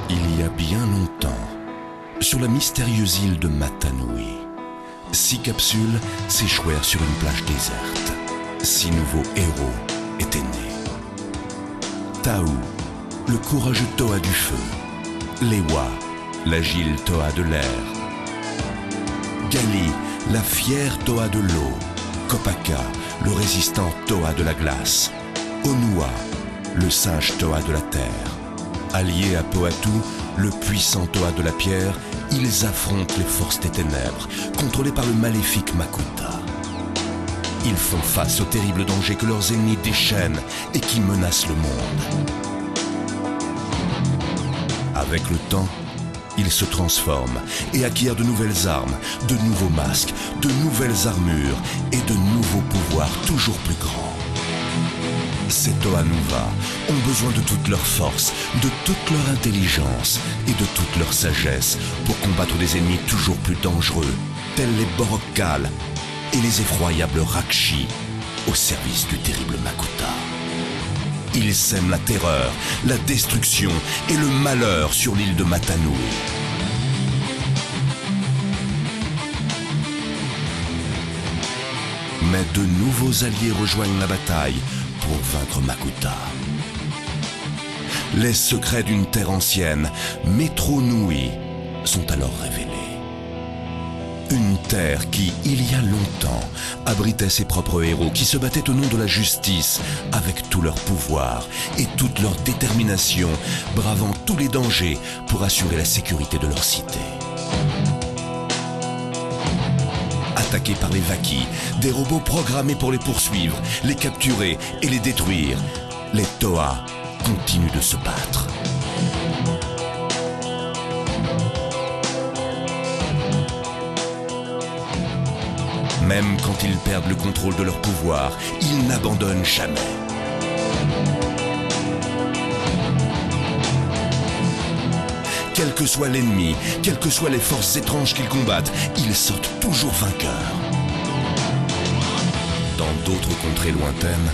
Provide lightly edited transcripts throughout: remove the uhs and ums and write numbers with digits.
Il y a bien longtemps, sur la mystérieuse île de Matanui, 6 capsules s'échouèrent sur une plage déserte. 6 nouveaux héros étaient nés. Tao, le courageux Toa du feu. Lewa, l'agile Toa de l'air. Gali, la fière Toa de l'eau. Kopaka, le résistant Toa de la glace. Onua, le sage Toa de la terre. Alliés à Poatu, le puissant Toa de la pierre, ils affrontent les forces des ténèbres, contrôlés par le maléfique Makuta. Ils font face aux terribles dangers que leurs ennemis déchaînent et qui menacent le monde. Avec le temps, ils se transforment et acquièrent de nouvelles armes, de nouveaux masques, de nouvelles armures et de nouveaux pouvoirs toujours plus grands. Ces Toa Nuva ont besoin de toute leur force, de toute leur intelligence et de toute leur sagesse pour combattre des ennemis toujours plus dangereux, tels les Borokkal et les effroyables Rakshi, au service du terrible Makuta. Ils sèment la terreur, la destruction et le malheur sur l'île de Matanui. Mais de nouveaux alliés rejoignent la bataille pour vaincre Makuta. Les secrets d'une terre ancienne, Metro Nui, sont alors révélés. Une terre qui, il y a longtemps, abritait ses propres héros qui se battaient au nom de la justice avec tout leur pouvoir et toute leur détermination, bravant tous les dangers pour assurer la sécurité de leur cité. Attaqués par les Vaki, des robots programmés pour les poursuivre, les capturer et les détruire, les Toa continuent de se battre. Même quand ils perdent le contrôle de leur pouvoir, ils n'abandonnent jamais. Quel que soit l'ennemi, quelles que soient les forces étranges qu'ils combattent, ils sortent toujours vainqueurs. Dans d'autres contrées lointaines,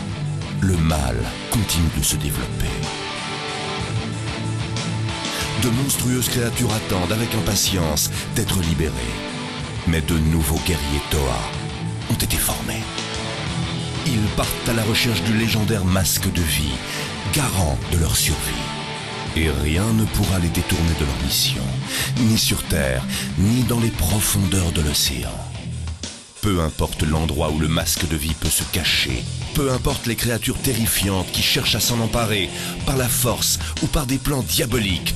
le mal continue de se développer. De monstrueuses créatures attendent avec impatience d'être libérées. Mais de nouveaux guerriers Toa ont été formés. Ils partent à la recherche du légendaire masque de vie, garant de leur survie. Et rien ne pourra les détourner de leur mission, ni sur Terre, ni dans les profondeurs de l'océan. Peu importe l'endroit où le masque de vie peut se cacher, peu importe les créatures terrifiantes qui cherchent à s'en emparer, par la force ou par des plans diaboliques,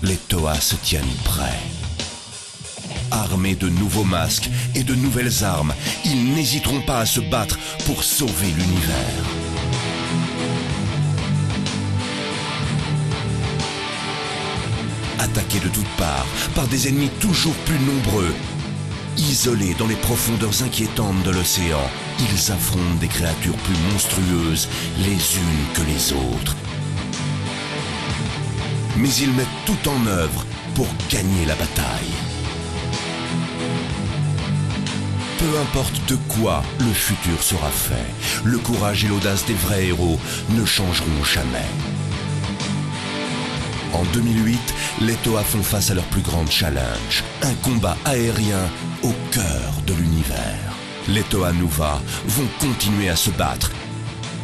les Toa se tiennent prêts. Armés de nouveaux masques et de nouvelles armes, ils n'hésiteront pas à se battre pour sauver l'univers. Attaqués de toutes parts par des ennemis toujours plus nombreux, isolés dans les profondeurs inquiétantes de l'océan, ils affrontent des créatures plus monstrueuses les unes que les autres. Mais ils mettent tout en œuvre pour gagner la bataille. Peu importe de quoi le futur sera fait, le courage et l'audace des vrais héros ne changeront jamais. En 2008, les Toa font face à leur plus grand challenge, un combat aérien au cœur de l'univers. Les Toa Nuva vont continuer à se battre.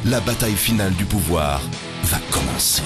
La bataille finale du pouvoir va commencer.